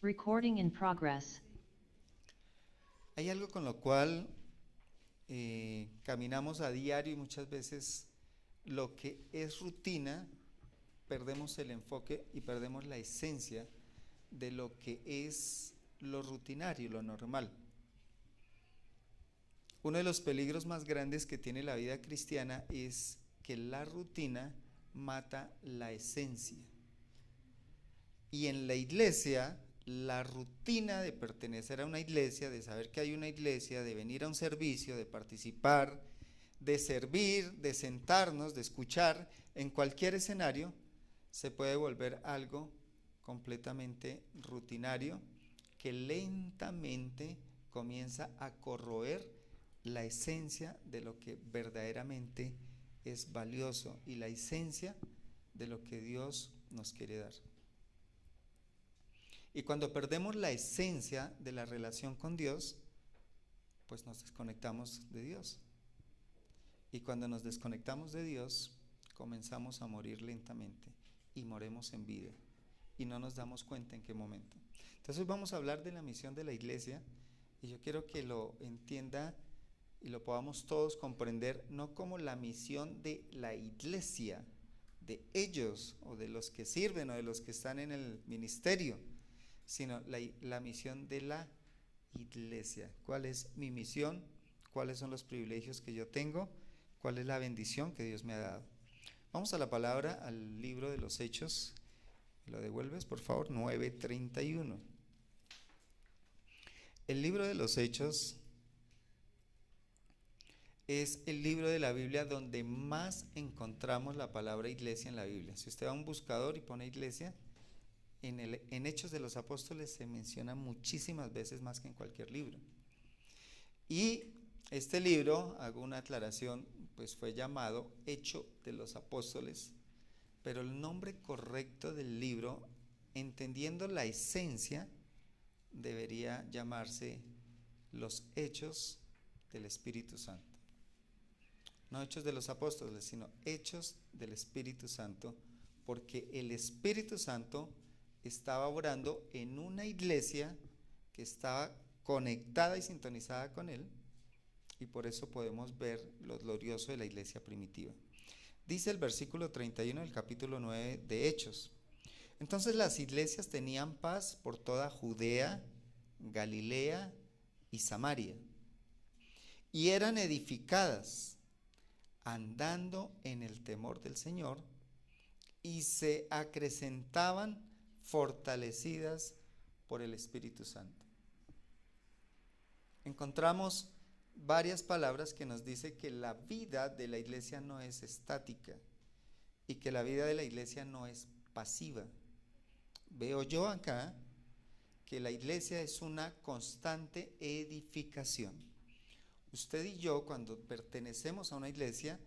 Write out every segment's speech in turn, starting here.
Recording in progress. Hay algo con lo cual caminamos a diario y muchas veces lo que es rutina, perdemos el enfoque y perdemos la esencia de lo que es lo rutinario, lo normal. Uno de los peligros más grandes que tiene la vida cristiana es que la rutina mata la esencia. Y en la iglesia, la rutina de pertenecer a una iglesia, de saber que hay una iglesia, de venir a un servicio, de participar, de servir, de sentarnos, de escuchar, en cualquier escenario, se puede volver algo completamente rutinario que lentamente comienza a corroer la esencia de lo que verdaderamente es valioso y la esencia de lo que Dios nos quiere dar. Y cuando perdemos la esencia de la relación con Dios, pues nos desconectamos de Dios. Y cuando nos desconectamos de Dios, comenzamos a morir lentamente y moremos en vida. Y no nos damos cuenta en qué momento. Entonces vamos a hablar de la misión de la iglesia y yo quiero que lo entienda y lo podamos todos comprender, no como la misión de la iglesia, de ellos o de los que sirven o de los que están en el ministerio, sino la misión de la iglesia. ¿Cuál es mi misión? ¿Cuáles son los privilegios que yo tengo? ¿Cuál es la bendición que Dios me ha dado? Vamos a la palabra, al libro de los Hechos. ¿Lo devuelves, por favor? 9:31. El libro de los Hechos es el libro de la Biblia donde más encontramos la palabra iglesia en la Biblia. Si usted va a un buscador y pone iglesia, en Hechos de los Apóstoles se menciona muchísimas veces más que en cualquier libro. Y este libro, hago una aclaración, pues fue llamado Hecho de los Apóstoles, pero el nombre correcto del libro, entendiendo la esencia, debería llamarse Los Hechos del Espíritu Santo. No Hechos de los Apóstoles, sino Hechos del Espíritu Santo, porque el Espíritu Santo estaba obrando en una iglesia que estaba conectada y sintonizada con él, y por eso podemos ver lo glorioso de la iglesia primitiva. Dice el versículo 31 del capítulo 9 de Hechos: entonces las iglesias tenían paz por toda Judea, Galilea y Samaria, y eran edificadas, andando en el temor del Señor, y se acrecentaban fortalecidas por el Espíritu Santo. Encontramos varias palabras que nos dice que la vida de la iglesia no es estática y que la vida de la iglesia no es pasiva. Veo yo acá que la iglesia es una constante edificación. Usted y yo, cuando pertenecemos a una iglesia,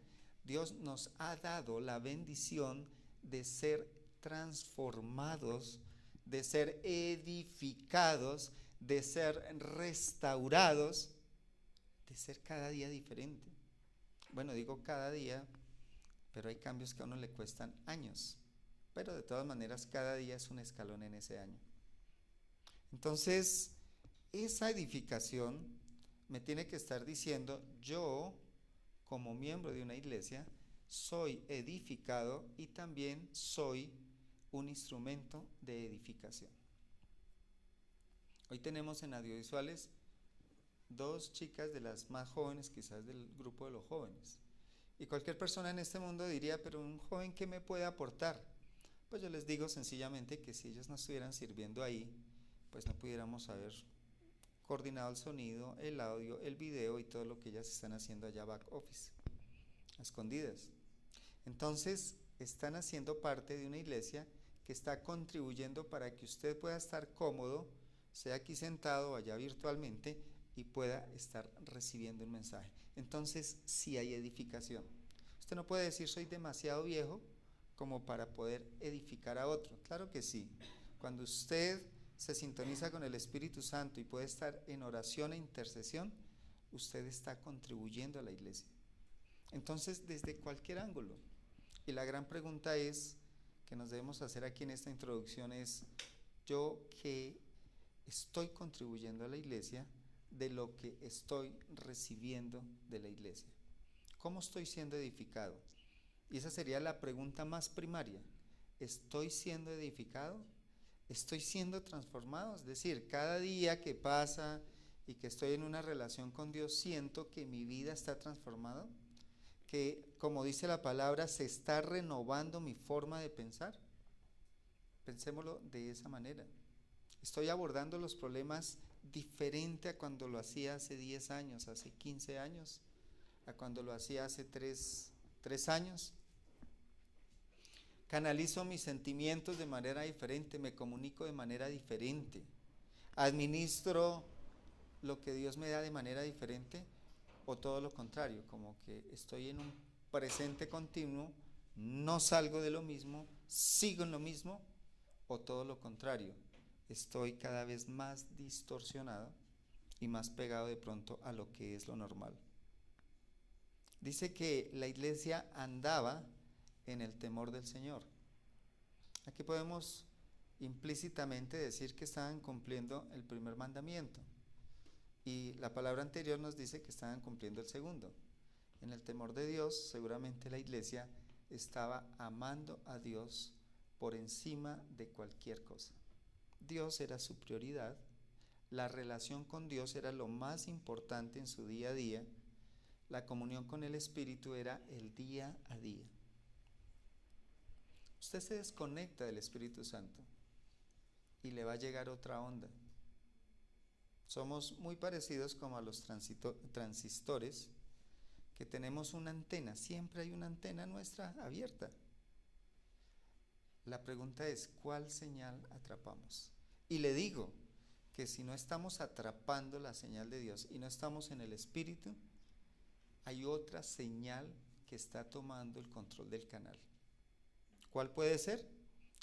Dios nos ha dado la bendición de ser transformados, de ser edificados, de ser restaurados, de ser cada día diferente. Bueno, digo cada día, pero hay cambios que a uno le cuestan años, pero de todas maneras cada día es un escalón en ese año. Entonces, esa edificación me tiene que estar diciendo: yo, como miembro de una iglesia, soy edificado y también soy un instrumento de edificación. Hoy tenemos en audiovisuales dos chicas de las más jóvenes, quizás del grupo de los jóvenes. Y cualquier persona en este mundo diría: pero un joven, ¿qué me puede aportar? Pues yo les digo sencillamente que si ellos no estuvieran sirviendo ahí, pues no pudiéramos haber coordinado el sonido, el audio, el video y todo lo que ellas están haciendo allá back office, a escondidas. Entonces, están haciendo parte de una iglesia que está contribuyendo para que usted pueda estar cómodo, sea aquí sentado o allá virtualmente, y pueda estar recibiendo un mensaje. Entonces, sí hay edificación. Usted no puede decir: soy demasiado viejo como para poder edificar a otro. Claro que sí. Cuando usted se sintoniza con el Espíritu Santo y puede estar en oración e intercesión, usted está contribuyendo a la iglesia. Entonces, desde cualquier ángulo. Y la gran pregunta es que nos debemos hacer aquí en esta introducción es: ¿yo qué estoy contribuyendo a la iglesia de lo que estoy recibiendo de la iglesia? ¿Cómo estoy siendo edificado? Y esa sería la pregunta más primaria. ¿Estoy siendo edificado? ¿Estoy siendo transformado? Es decir, cada día que pasa y que estoy en una relación con Dios, siento que mi vida está transformada, que, como dice la palabra, se está renovando mi forma de pensar. Pensémoslo de esa manera. Estoy abordando los problemas diferente a cuando lo hacía hace 10 años, hace 15 años, a cuando lo hacía hace 3 años. Canalizo mis sentimientos de manera diferente, me comunico de manera diferente, administro lo que Dios me da de manera diferente, o todo lo contrario, como que estoy en un presente continuo, no salgo de lo mismo, sigo en lo mismo, o todo lo contrario, estoy cada vez más distorsionado y más pegado de pronto a lo que es lo normal. Dice que la iglesia andaba en el temor del Señor. Aquí podemos implícitamente decir que estaban cumpliendo el primer mandamiento, y la palabra anterior nos dice que estaban cumpliendo el segundo. En el temor de Dios, seguramente la iglesia estaba amando a Dios por encima de cualquier cosa. Dios era su prioridad, la relación con Dios era lo más importante en su día a día, la comunión con el Espíritu era el día a día. Usted se desconecta del Espíritu Santo y le va a llegar otra onda. Somos muy parecidos como a los transistores, que tenemos una antena, siempre hay una antena nuestra abierta. La pregunta es, ¿cuál señal atrapamos? Y le digo que si no estamos atrapando la señal de Dios y no estamos en el Espíritu, hay otra señal que está tomando el control del canal. ¿Cuál puede ser?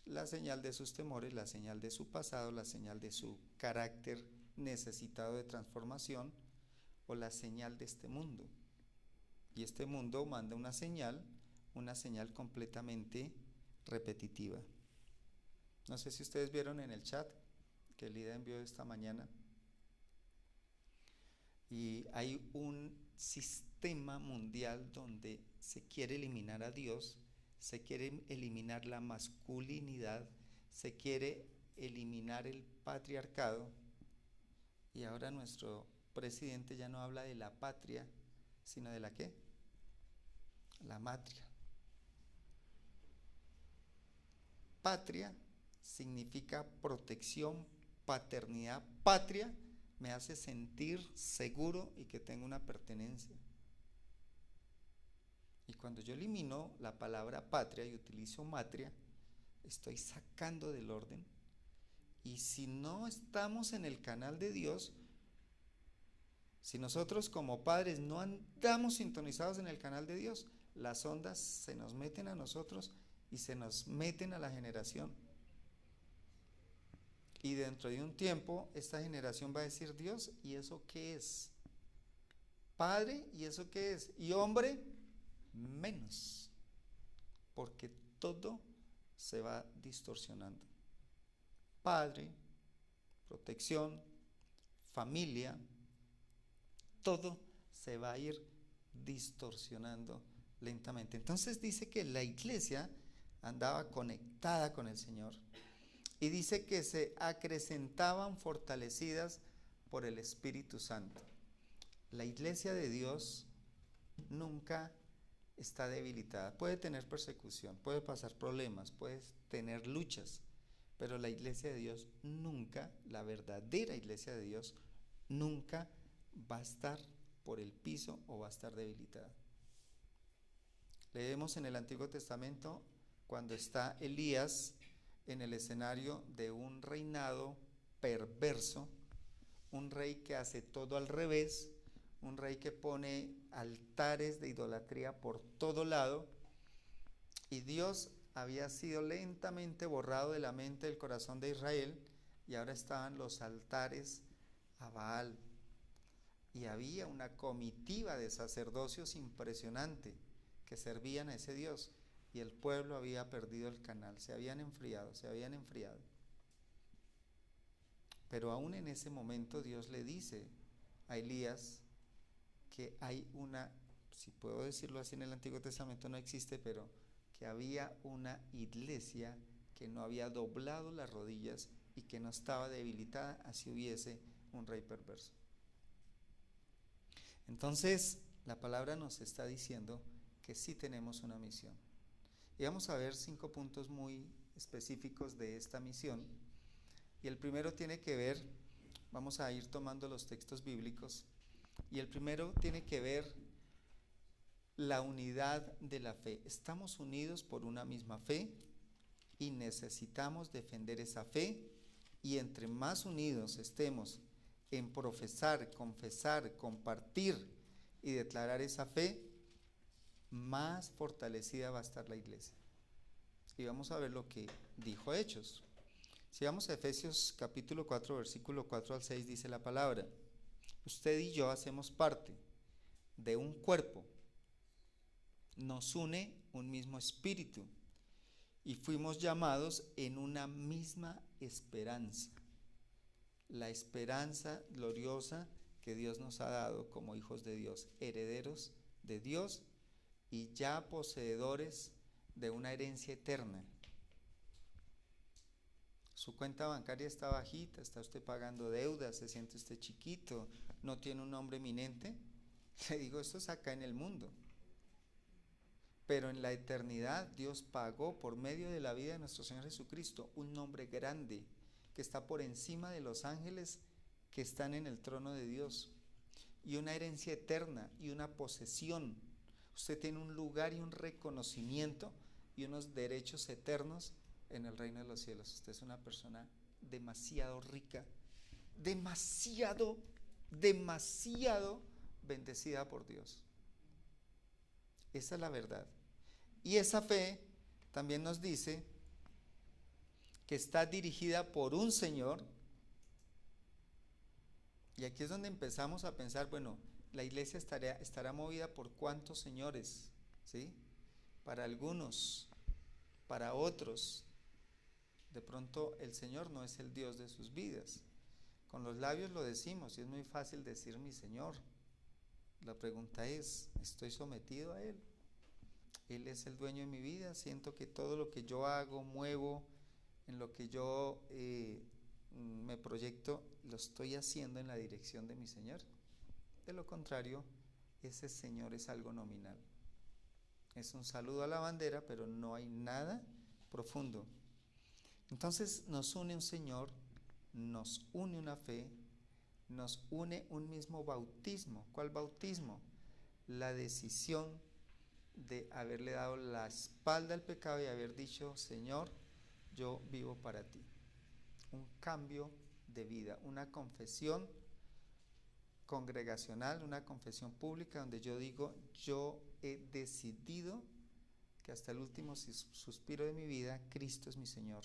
La señal de sus temores, la señal de su pasado, la señal de su carácter necesitado de transformación, o la señal de este mundo. Y este mundo manda una señal completamente repetitiva. No sé si ustedes vieron en el chat que Lida envió esta mañana, y hay un sistema mundial donde se quiere eliminar a Dios, se quiere eliminar la masculinidad, se quiere eliminar el patriarcado, y ahora nuestro presidente ya no habla de la patria, sino de la ¿qué? La matria. Patria significa protección, paternidad. Patria me hace sentir seguro y que tengo una pertenencia. Y cuando yo elimino la palabra patria y utilizo matria, estoy sacando del orden. Y si no estamos en el canal de Dios, si nosotros como padres no andamos sintonizados en el canal de Dios, las ondas se nos meten a nosotros y se nos meten a la generación. Y dentro de un tiempo, esta generación va a decir, Dios, ¿y eso qué es? Padre, ¿y eso qué es? Y hombre, menos. Porque todo se va distorsionando. Padre, protección, familia, todo se va a ir distorsionando lentamente. Entonces dice que la iglesia andaba conectada con el Señor, y dice que se acrecentaban fortalecidas por el Espíritu Santo. La iglesia de Dios nunca está debilitada. Puede tener persecución, puede pasar problemas, puede tener luchas, pero la iglesia de Dios nunca, la verdadera iglesia de Dios, nunca va a estar por el piso o va a estar debilitada. Leemos en el Antiguo Testamento cuando está Elías en el escenario de un reinado perverso, un rey que hace todo al revés, un rey que pone altares de idolatría por todo lado, y Dios había sido lentamente borrado de la mente del corazón de Israel, y ahora estaban los altares a Baal, y había una comitiva de sacerdocios impresionante que servían a ese Dios, y el pueblo había perdido el canal, se habían enfriado. Pero aún en ese momento Dios le dice a Elías que hay una, si puedo decirlo así, en el Antiguo Testamento no existe, pero que había una iglesia que no había doblado las rodillas y que no estaba debilitada así hubiese un rey perverso. Entonces, la palabra nos está diciendo que sí tenemos una misión. Y vamos a ver 5 puntos muy específicos de esta misión. Y el primero tiene que ver, vamos a ir tomando los textos bíblicos, y el primero tiene que ver la unidad de la fe. Estamos unidos por una misma fe y necesitamos defender esa fe, y entre más unidos estemos en profesar, confesar, compartir y declarar esa fe, más fortalecida va a estar la iglesia. Y vamos a ver lo que dijo Hechos. Si vamos a Efesios capítulo 4, versículo 4 al 6, dice la palabra: usted y yo hacemos parte de un cuerpo, nos une un mismo espíritu y fuimos llamados en una misma esperanza, la esperanza gloriosa que Dios nos ha dado como hijos de Dios, herederos de Dios y ya poseedores de una herencia eterna. Su cuenta bancaria está bajita, está usted pagando deudas, se siente usted chiquito, no tiene un nombre eminente. Le digo, esto es acá en el mundo. Pero en la eternidad Dios pagó por medio de la vida de nuestro Señor Jesucristo un nombre grande que está por encima de los ángeles que están en el trono de Dios, y una herencia eterna y una posesión. Usted tiene un lugar y un reconocimiento y unos derechos eternos en el reino de los cielos. Usted es una persona demasiado rica, demasiado bendecida por Dios. Esa es la verdad. Y esa fe también nos dice que está dirigida por un Señor. Y aquí es donde empezamos a pensar, bueno, la iglesia estará movida por cuántos señores, ¿sí? Para algunos, para otros, de pronto el Señor no es el Dios de sus vidas. Con los labios lo decimos y es muy fácil decir mi Señor. La pregunta es, ¿estoy sometido a Él? Él es el dueño de mi vida. Siento que todo lo que yo hago, muevo, en lo que yo me proyecto, lo estoy haciendo en la dirección de mi Señor. De lo contrario, ese Señor es algo nominal. Es un saludo a la bandera, pero no hay nada profundo. Entonces nos une un Señor, nos une una fe, nos une un mismo bautismo. ¿Cuál bautismo? La decisión de haberle dado la espalda al pecado y haber dicho, Señor, yo vivo para ti. Un cambio de vida, una confesión congregacional, una confesión pública donde yo digo, yo he decidido que hasta el último suspiro de mi vida, Cristo es mi Señor.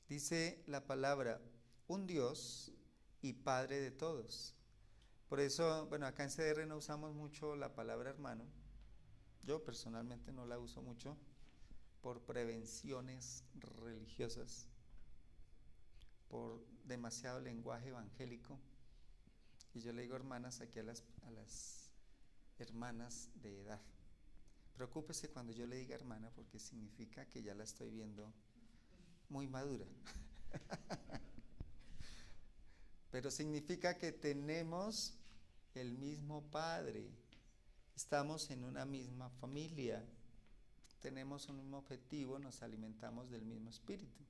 Dice la palabra, un Dios y Padre de todos. Por eso, bueno, acá en CDR no usamos mucho la palabra hermano. Yo personalmente no la uso mucho por prevenciones religiosas, por demasiado lenguaje evangélico. Y yo le digo hermanas aquí a las hermanas de edad. Preocúpese cuando yo le diga hermana, porque significa que ya la estoy viendo muy madura. Pero significa que tenemos el mismo Padre, estamos en una misma familia, tenemos un mismo objetivo, nos alimentamos del mismo espíritu.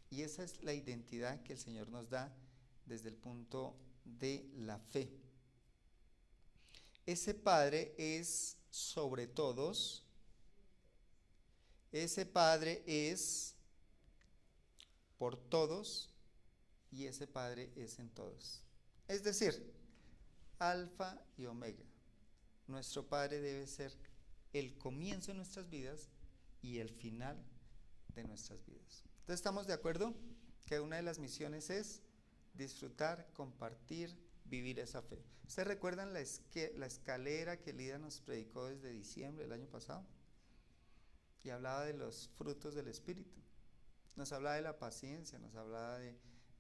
Y esa es la identidad que el Señor nos da desde el punto de la fe. Ese Padre es sobre todos, ese Padre es por todos y ese Padre es en todos. Es decir, Alfa y Omega. Nuestro Padre debe ser el comienzo de nuestras vidas y el final de nuestras vidas. Entonces, ¿estamos de acuerdo? Que una de las misiones es disfrutar, compartir, vivir esa fe. ¿Ustedes recuerdan la escalera que Lida nos predicó desde diciembre del año pasado? Y hablaba de los frutos del Espíritu. Nos hablaba de la paciencia, nos hablaba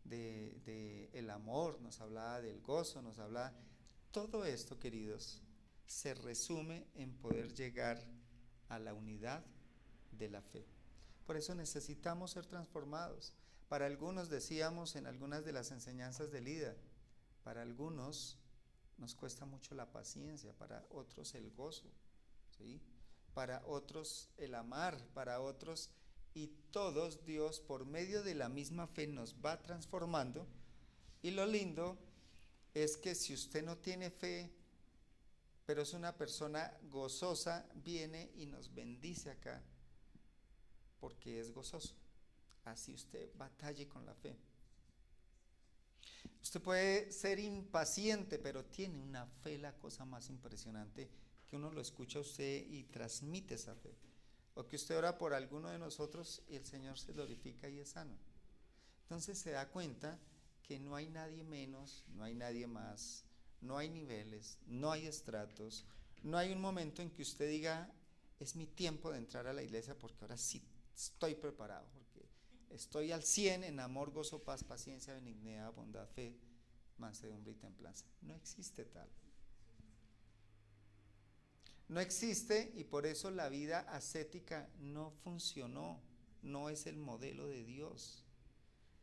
de el amor, nos hablaba del gozo, nos hablaba... Todo esto, queridos, se resume en poder llegar a la unidad de la fe. Por eso necesitamos ser transformados. Para algunos, decíamos en algunas de las enseñanzas de Lida, para algunos nos cuesta mucho la paciencia, para otros el gozo, ¿sí? Para otros el amar, para otros, y todos Dios por medio de la misma fe nos va transformando. Y lo lindo es que si usted no tiene fe, pero es una persona gozosa, viene y nos bendice acá, porque es gozoso. Así usted batalle con la fe. Usted puede ser impaciente, pero tiene una fe, la cosa más impresionante, que uno lo escucha a usted y transmite esa fe. O que usted ora por alguno de nosotros y el Señor se glorifica y es sano. Entonces se da cuenta que no hay nadie menos, no hay nadie más, no hay niveles, no hay estratos, no hay un momento en que usted diga, es mi tiempo de entrar a la iglesia porque ahora sí estoy preparado, porque estoy al 100 en amor, gozo, paz, paciencia, benignidad, bondad, fe, mansedumbre y templanza. No existe tal. No existe, y por eso la vida ascética no funcionó, no es el modelo de Dios.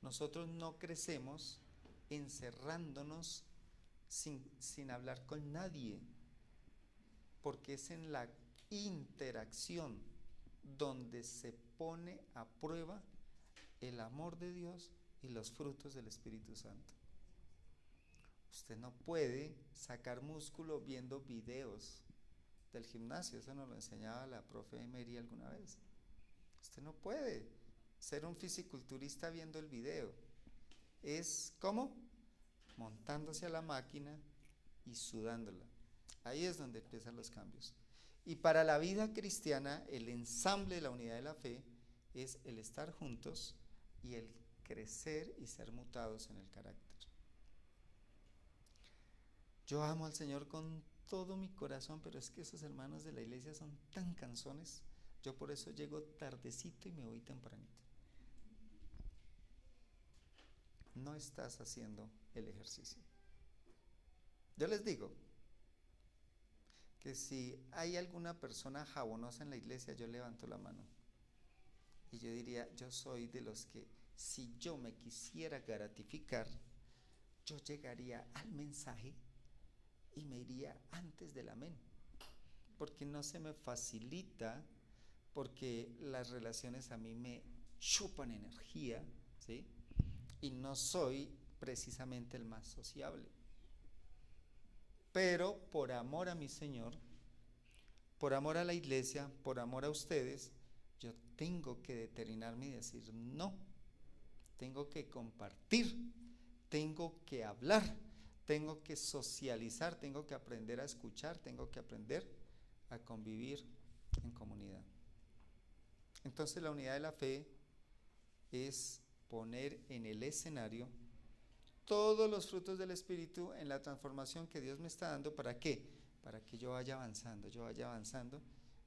Nosotros no crecemos encerrándonos sin hablar con nadie, porque es en la interacción donde se pone a prueba el amor de Dios y los frutos del Espíritu Santo. Usted no puede sacar músculo viendo videos del gimnasio, eso nos lo enseñaba la profe Mary alguna vez. Usted no puede ser un fisiculturista viendo el video. Es como montándose a la máquina y sudándola. Ahí es donde empiezan los cambios. Y para la vida cristiana, el ensamble de la unidad de la fe es el estar juntos y el crecer y ser mutados en el carácter. Yo amo al Señor con todo mi corazón, pero es que esos hermanos de la iglesia son tan cansones. Yo por eso llego tardecito y me voy tempranito. No estás haciendo el ejercicio. Yo les digo que si hay alguna persona jabonosa en la iglesia, yo levanto la mano. Y yo diría, yo soy de los que, si yo me quisiera gratificar, yo llegaría al mensaje y me iría antes del amén. Porque no se me facilita, porque las relaciones a mí me chupan energía, ¿sí? Y no soy precisamente el más sociable. Pero por amor a mi Señor, por amor a la iglesia, por amor a ustedes, yo tengo que determinarme y decir no. Tengo que compartir, tengo que hablar, tengo que socializar, tengo que aprender a escuchar, tengo que aprender a convivir en comunidad. Entonces la unidad de la fe es poner en el escenario todos los frutos del Espíritu en la transformación que Dios me está dando. ¿Para qué? Para que yo vaya avanzando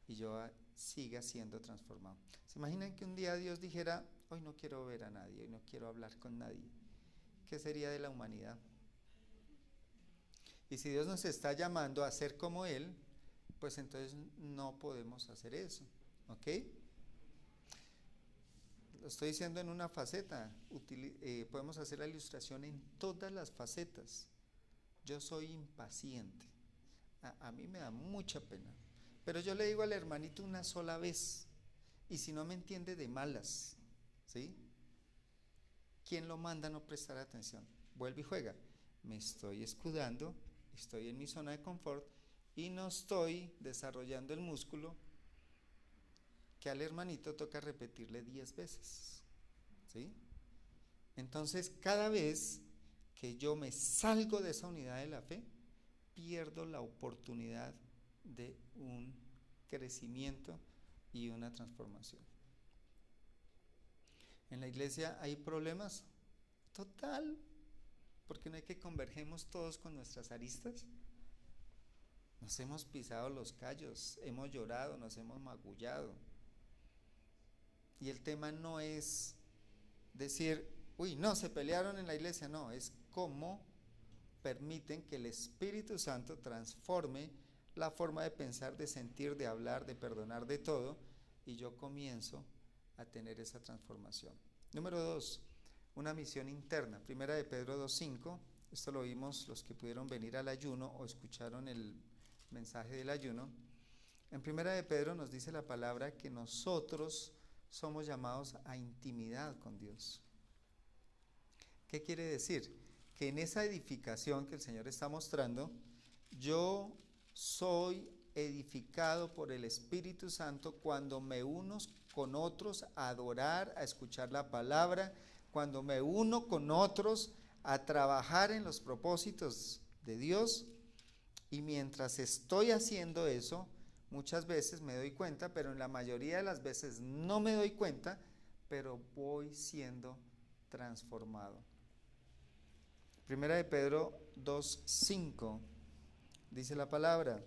y yo siga siendo transformado. ¿Se imaginan que un día Dios dijera, hoy no quiero ver a nadie, hoy no quiero hablar con nadie? ¿Qué sería de la humanidad? Y si Dios nos está llamando a ser como Él, pues entonces no podemos hacer eso, ¿ok? Lo estoy diciendo en una faceta, podemos hacer la ilustración en todas las facetas. Yo soy impaciente, a mí me da mucha pena, pero yo le digo al hermanito una sola vez, y si no me entiende, de malas, ¿sí? ¿Quién lo manda a no prestar atención? Vuelve y juega. Me estoy escudando, estoy en mi zona de confort y no estoy desarrollando el músculo que al hermanito toca repetirle 10 veces, ¿sí? Entonces, cada vez que yo me salgo de esa unidad de la fe, pierdo la oportunidad de un crecimiento y una transformación. En la iglesia hay problemas, total, porque no hay que convergemos todos con nuestras aristas. Nos hemos pisado los callos, hemos llorado, nos hemos magullado. Y el tema no es decir, uy, no, se pelearon en la iglesia. No, es cómo permiten que el Espíritu Santo transforme la forma de pensar, de sentir, de hablar, de perdonar, de todo, y yo comienzo a tener esa transformación. Número 2, una misión interna. Primera de Pedro 2:5, esto lo vimos los que pudieron venir al ayuno o escucharon el mensaje del ayuno. En Primera de Pedro nos dice la palabra que nosotros somos llamados a intimidad con Dios. ¿Qué quiere decir? Que en esa edificación que el Señor está mostrando, yo soy edificado por el Espíritu Santo cuando me uno con otros a adorar, a escuchar la palabra, cuando me uno con otros a trabajar en los propósitos de Dios. Y mientras estoy haciendo eso, muchas veces me doy cuenta, pero en la mayoría de las veces no me doy cuenta, pero voy siendo transformado. Primera de Pedro 2:5 dice la palabra: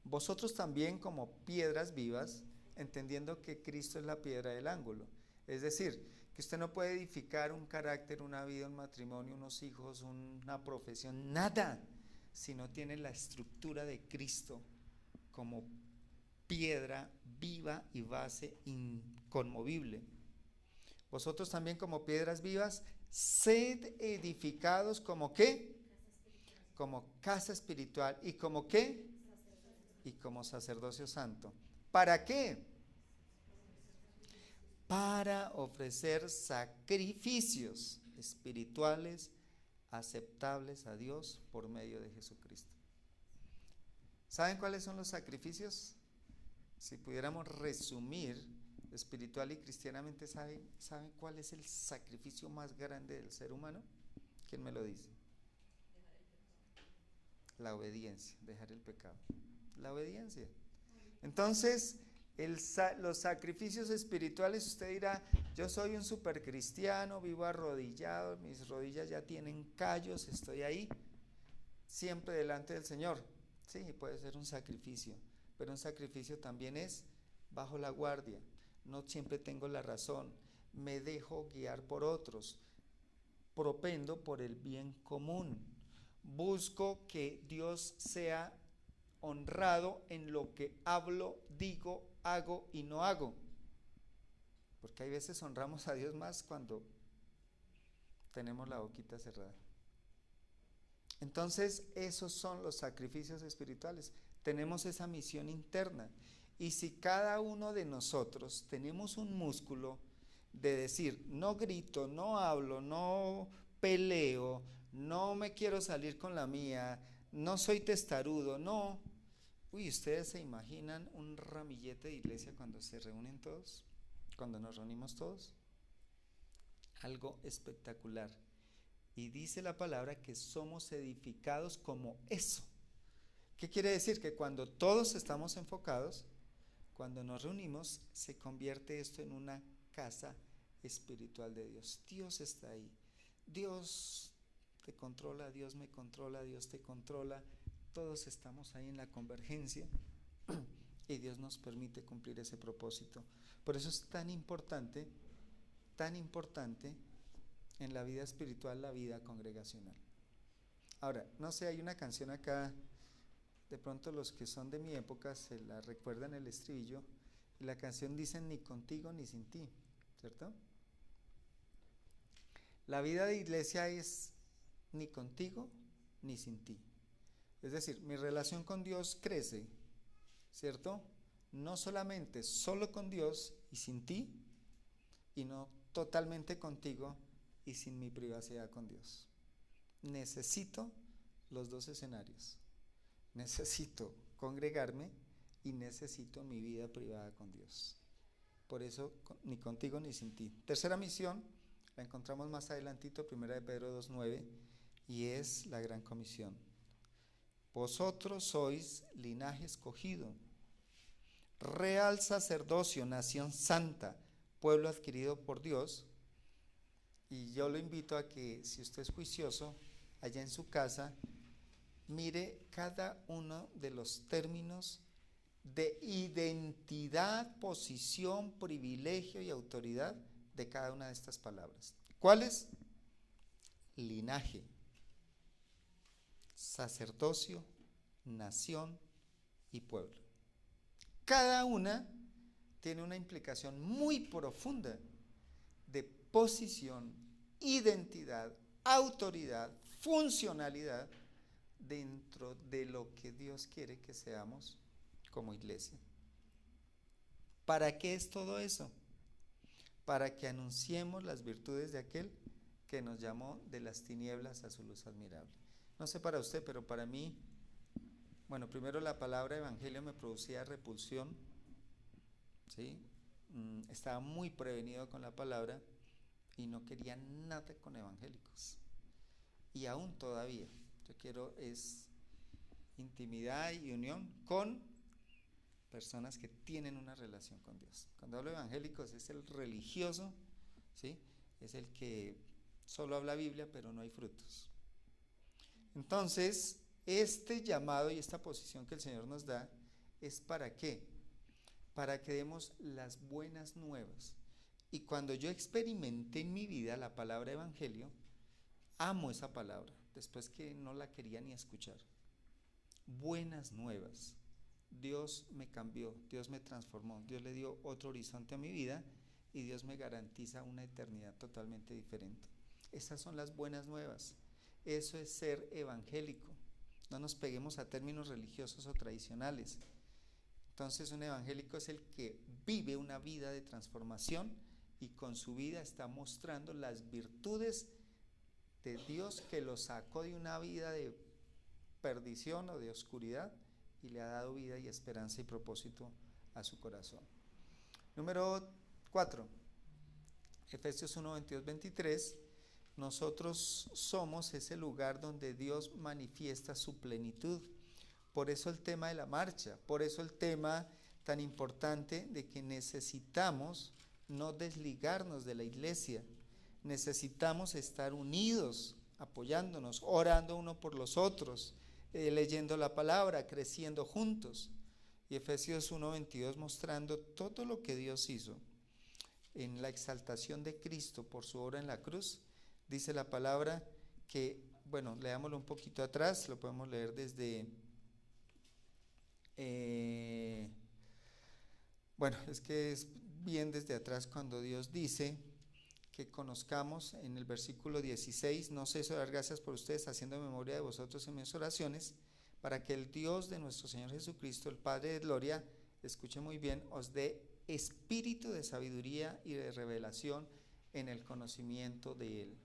vosotros también como piedras vivas, entendiendo que Cristo es la piedra del ángulo. Es decir, que usted no puede edificar un carácter, una vida, un matrimonio, unos hijos, una profesión, nada, si no tiene la estructura de Cristo como piedra viva y base inconmovible. Vosotros también como piedras vivas, sed edificados como ¿qué? Como casa espiritual. ¿Y como qué? Y como sacerdocio santo. ¿Para qué? Para ofrecer sacrificios espirituales aceptables a Dios por medio de Jesucristo. ¿Saben cuáles son los sacrificios? Si pudiéramos resumir espiritual y cristianamente, ¿saben cuál es el sacrificio más grande del ser humano? ¿Quién me lo dice? La obediencia, dejar el pecado. La obediencia. Entonces, los sacrificios espirituales, usted dirá, yo soy un super cristiano, vivo arrodillado, mis rodillas ya tienen callos, estoy ahí, siempre delante del Señor. Sí, puede ser un sacrificio, pero un sacrificio también es bajo la guardia. No siempre tengo la razón, me dejo guiar por otros, propendo por el bien común, busco que Dios sea honrado en lo que hablo, digo, hago y no hago, porque hay veces honramos a Dios más cuando tenemos la boquita cerrada. Entonces, esos son los sacrificios espirituales. Tenemos esa misión interna. Y si cada uno de nosotros tenemos un músculo de decir, no grito, no hablo, no peleo, no me quiero salir con la mía, no soy testarudo, no. Uy, ¿ustedes se imaginan un ramillete de iglesia cuando se reúnen todos? Cuando nos reunimos todos. Algo espectacular. Y dice la palabra que somos edificados como eso. ¿Qué quiere decir? Que cuando todos estamos enfocados, cuando nos reunimos, se convierte esto en una casa espiritual de Dios. Dios está ahí. Dios te controla, Dios me controla, Dios te controla. Todos estamos ahí en la convergencia y Dios nos permite cumplir ese propósito. Por eso es tan importante en la vida espiritual, la vida congregacional. Ahora, no sé, hay una canción acá, de pronto los que son de mi época se la recuerdan el estribillo, y la canción dice ni contigo ni sin ti, ¿cierto? La vida de iglesia es ni contigo ni sin ti. Es decir, mi relación con Dios crece, ¿cierto? No solamente solo con Dios y sin ti, y no totalmente contigo y sin mi privacidad con Dios. Necesito los dos escenarios. Necesito congregarme y necesito mi vida privada con Dios. Por eso, ni contigo ni sin ti. Tercera misión, la encontramos más adelantito, 1 de Pedro 2:9, y es la gran comisión. Vosotros sois linaje escogido, real sacerdocio, nación santa, pueblo adquirido por Dios. Y yo lo invito a que, si usted es juicioso, allá en su casa, mire cada uno de los términos de identidad, posición, privilegio y autoridad de cada una de estas palabras. ¿Cuáles? Linaje, sacerdocio, nación y pueblo. Cada una tiene una implicación muy profunda de posición, identidad, autoridad, funcionalidad dentro de lo que Dios quiere que seamos como iglesia. ¿Para qué es todo eso? Para que anunciemos las virtudes de aquel que nos llamó de las tinieblas a su luz admirable. No sé para usted, pero para mí, bueno, primero la palabra evangelio me producía repulsión, ¿sí? Estaba muy prevenido con la palabra y no quería nada con evangélicos. Y aún todavía, yo quiero es intimidad y unión con personas que tienen una relación con Dios. Cuando hablo de evangélicos es el religioso, ¿sí? Es el que solo habla Biblia pero no hay frutos. Entonces, este llamado y esta posición que el Señor nos da es ¿para qué? Para que demos las buenas nuevas. Y cuando yo experimenté en mi vida la palabra evangelio, amo esa palabra, después que no la quería ni escuchar. Buenas nuevas. Dios me cambió, Dios me transformó, Dios le dio otro horizonte a mi vida y Dios me garantiza una eternidad totalmente diferente. Esas son las buenas nuevas. Eso es ser evangélico. No nos peguemos a términos religiosos o tradicionales. Entonces, un evangélico es el que vive una vida de transformación y con su vida está mostrando las virtudes de Dios que lo sacó de una vida de perdición o de oscuridad y le ha dado vida y esperanza y propósito a su corazón. Número 4, Efesios 1, 22, 23. Nosotros somos ese lugar donde Dios manifiesta su plenitud. Por eso el tema de la marcha, por eso el tema tan importante de que necesitamos no desligarnos de la iglesia. Necesitamos estar unidos, apoyándonos, orando uno por los otros, leyendo la palabra, creciendo juntos. Y Efesios 1:22 mostrando todo lo que Dios hizo en la exaltación de Cristo por su obra en la cruz. Dice la palabra que, bueno, leámoslo un poquito atrás, lo podemos leer desde, bueno, es que es bien desde atrás cuando Dios dice que conozcamos en el versículo 16, no ceso de dar gracias por ustedes, haciendo memoria de vosotros en mis oraciones, para que el Dios de nuestro Señor Jesucristo, el Padre de gloria, escuche muy bien, os dé espíritu de sabiduría y de revelación en el conocimiento de Él.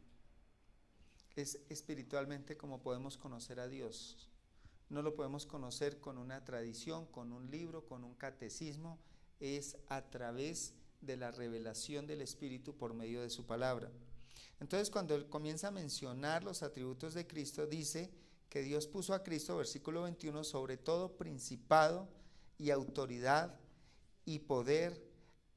Es espiritualmente como podemos conocer a Dios. No lo podemos conocer con una tradición, con un libro, con un catecismo, es a través de la revelación del Espíritu por medio de su palabra. Entonces, cuando él comienza a mencionar los atributos de Cristo, dice que Dios puso a Cristo, versículo 21, sobre todo principado y autoridad y poder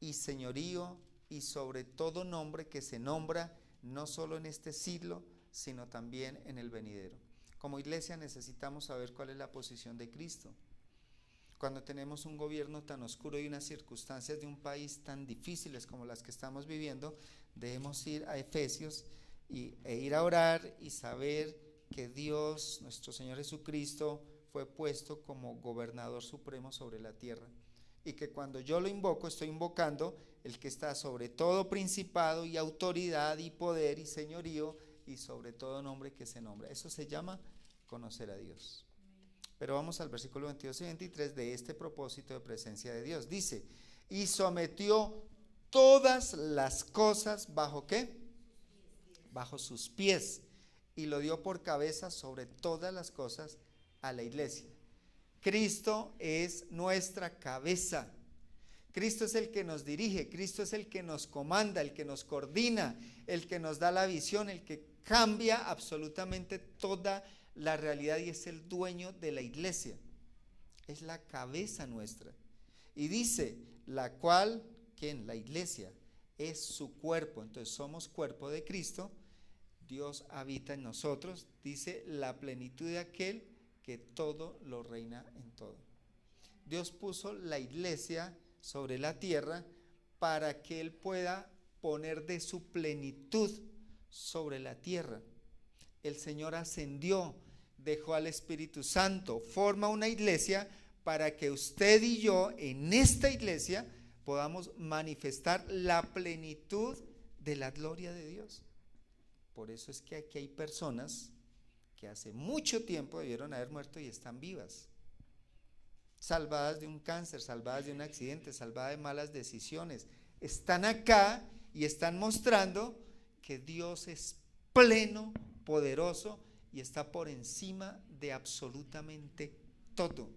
y señorío y sobre todo nombre que se nombra no solo en este siglo, sino también en el venidero. Como iglesia necesitamos saber cuál es la posición de Cristo. Cuando tenemos un gobierno tan oscuro y unas circunstancias de un país tan difíciles como las que estamos viviendo, debemos ir a Efesios e ir a orar y saber que Dios, nuestro Señor Jesucristo, fue puesto como gobernador supremo sobre la tierra. Y que cuando yo lo invoco, estoy invocando el que está sobre todo principado y autoridad y poder y señorío y sobre todo nombre que se nombra. Eso se llama conocer a Dios. Pero vamos al versículo 22 y 23 de este propósito de presencia de Dios. Dice, y sometió todas las cosas ¿bajo qué? Bajo sus pies. Y lo dio por cabeza sobre todas las cosas a la iglesia. Cristo es nuestra cabeza. Cristo es el que nos dirige, Cristo es el que nos comanda, el que nos coordina, el que nos da la visión, el que cambia absolutamente toda la realidad y es el dueño de la iglesia. Es la cabeza nuestra. Y dice, la cual, ¿quién? La iglesia, es su cuerpo. Entonces somos cuerpo de Cristo, Dios habita en nosotros, dice la plenitud de aquel que todo lo reina en todo. Dios puso la iglesia sobre la tierra para que Él pueda poner de su plenitud sobre la tierra. El Señor ascendió, dejó al Espíritu Santo, forma una iglesia para que usted y yo en esta iglesia podamos manifestar la plenitud de la gloria de Dios. Por eso es que aquí hay personas que hace mucho tiempo debieron haber muerto y están vivas, salvadas de un cáncer, salvadas de un accidente, salvadas de malas decisiones. Están acá y están mostrando que Dios es pleno, poderoso y está por encima de absolutamente todo.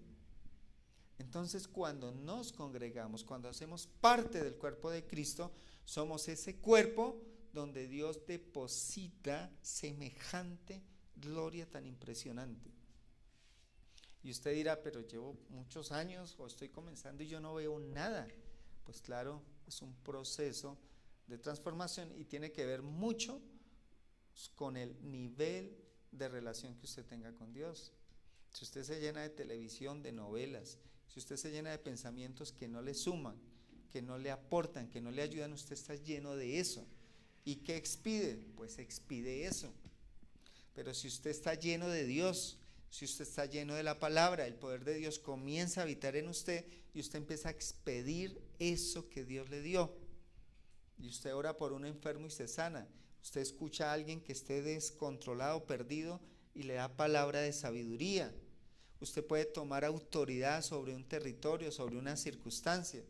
Entonces, cuando nos congregamos, cuando hacemos parte del cuerpo de Cristo, somos ese cuerpo donde Dios deposita semejante gloria tan impresionante. Y usted dirá, pero llevo muchos años o estoy comenzando y yo no veo nada. Pues claro, es un proceso de transformación y tiene que ver mucho con el nivel de relación que usted tenga con Dios. Si usted se llena de televisión, de novelas, si usted se llena de pensamientos que no le suman, que no le aportan, que no le ayudan, usted está lleno de eso. ¿Y qué expide? Pues expide eso. Pero si usted está lleno de Dios, si usted está lleno de la palabra, el poder de Dios comienza a habitar en usted y usted empieza a expedir eso que Dios le dio. Y usted ora por un enfermo y se sana. Usted escucha a alguien que esté descontrolado, perdido y le da palabra de sabiduría. Usted puede tomar autoridad sobre un territorio, sobre una circunstancia,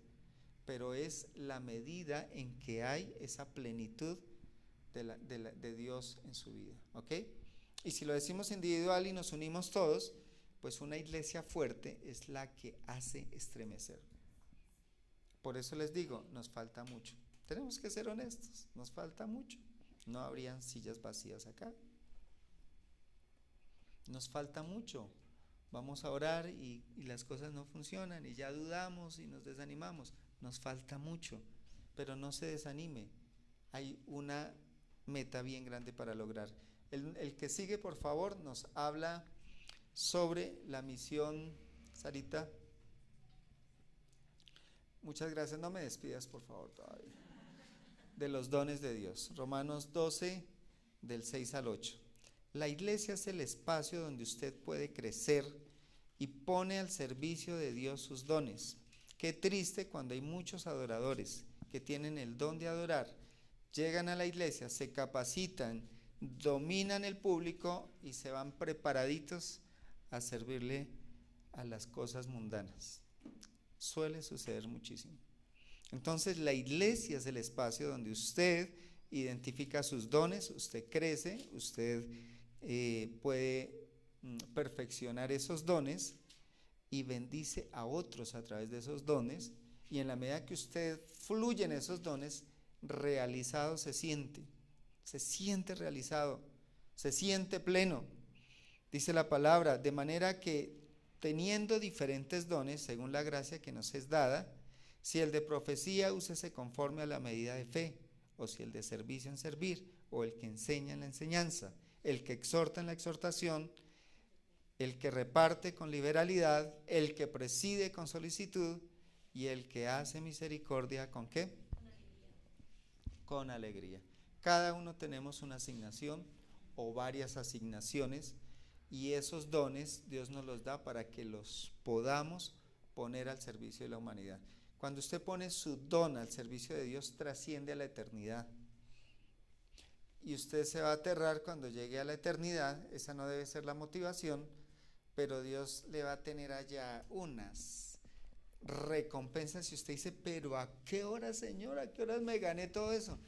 pero es la medida en que hay esa plenitud de Dios en su vida, ¿ok? Y si lo decimos individual y nos unimos todos, pues una iglesia fuerte es la que hace estremecer. Por eso les digo, nos falta mucho. Tenemos que ser honestos, nos falta mucho. No habrían sillas vacías acá. Nos falta mucho. Vamos a orar y las cosas no funcionan y ya dudamos y nos desanimamos. Nos falta mucho, pero no se desanime. Hay una meta bien grande para lograr. El que sigue, por favor, nos habla sobre la misión. Sarita, muchas gracias. No me despidas, por favor, todavía. De los dones de Dios. Romanos 12, del 6 al 8. La iglesia es el espacio donde usted puede crecer y pone al servicio de Dios sus dones. Qué triste cuando hay muchos adoradores que tienen el don de adorar, llegan a la iglesia, se capacitan, dominan el público y se van preparaditos a servirle a las cosas mundanas. Suele suceder muchísimo. Entonces la iglesia es el espacio donde usted identifica sus dones, usted crece, usted puede perfeccionar esos dones y bendice a otros a través de esos dones, y en la medida que usted fluye en esos dones, realizado se siente realizado, se siente pleno. Dice la palabra, de manera que teniendo diferentes dones según la gracia que nos es dada, si el de profecía, úsese conforme a la medida de fe, o si el de servicio en servir, o el que enseña en la enseñanza, el que exhorta en la exhortación, el que reparte con liberalidad, el que preside con solicitud y el que hace misericordia, ¿con qué? Con alegría. Cada uno tenemos una asignación o varias asignaciones y esos dones Dios nos los da para que los podamos poner al servicio de la humanidad. Cuando usted pone su don al servicio de Dios, trasciende a la eternidad. Y usted se va a aterrar cuando llegue a la eternidad, esa no debe ser la motivación, pero Dios le va a tener allá unas recompensas. Y usted dice, pero ¿a qué hora, Señor? ¿A qué horas me gané todo eso?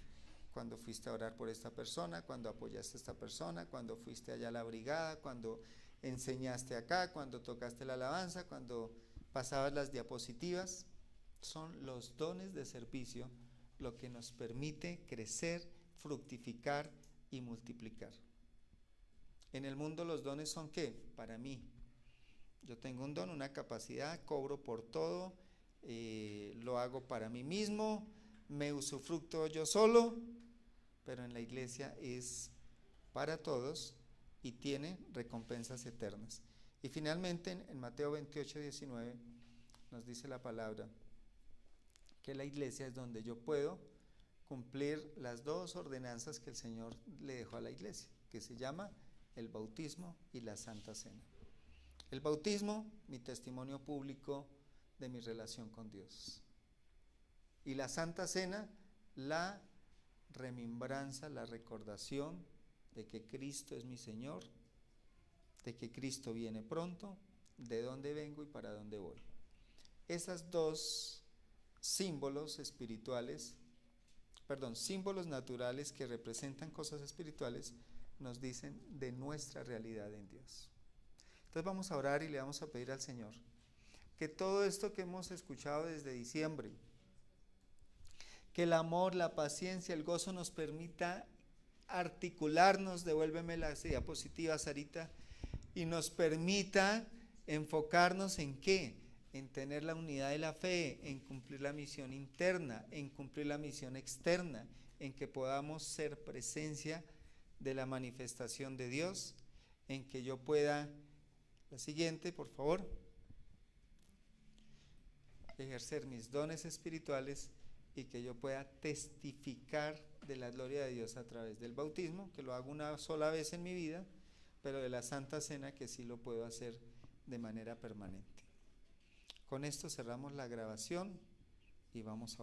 Cuando fuiste a orar por esta persona, cuando apoyaste a esta persona, cuando fuiste allá a la brigada, cuando enseñaste acá, cuando tocaste la alabanza, cuando pasabas las diapositivas. Son los dones de servicio lo que nos permite crecer, fructificar y multiplicar. En el mundo los dones son ¿qué? Para mí. Yo tengo un don, una capacidad, cobro por todo, lo hago para mí mismo, me usufructo yo solo, pero en la iglesia es para todos y tiene recompensas eternas. Y finalmente en Mateo 28, 19 nos dice la palabra que la iglesia es donde yo puedo cumplir las dos ordenanzas que el Señor le dejó a la iglesia, que se llama el bautismo y la Santa Cena. El bautismo, mi testimonio público de mi relación con Dios. Y la Santa Cena, la remembranza, la recordación de que Cristo es mi Señor, de que Cristo viene pronto, de dónde vengo y para dónde voy. Esas dos símbolos espirituales, símbolos naturales que representan cosas espirituales, nos dicen de nuestra realidad en Dios. Entonces vamos a orar y le vamos a pedir al Señor que todo esto que hemos escuchado desde diciembre, que el amor, la paciencia, el gozo nos permita articularnos, devuélveme la diapositiva, Sarita, y nos permita enfocarnos en ¿qué? En tener la unidad de la fe, en cumplir la misión interna, en cumplir la misión externa, en que podamos ser presencia de la manifestación de Dios, en que yo pueda, la siguiente, por favor, ejercer mis dones espirituales y que yo pueda testificar de la gloria de Dios a través del bautismo, que lo hago una sola vez en mi vida, pero de la Santa Cena que sí lo puedo hacer de manera permanente. Con esto cerramos la grabación y vamos a orar.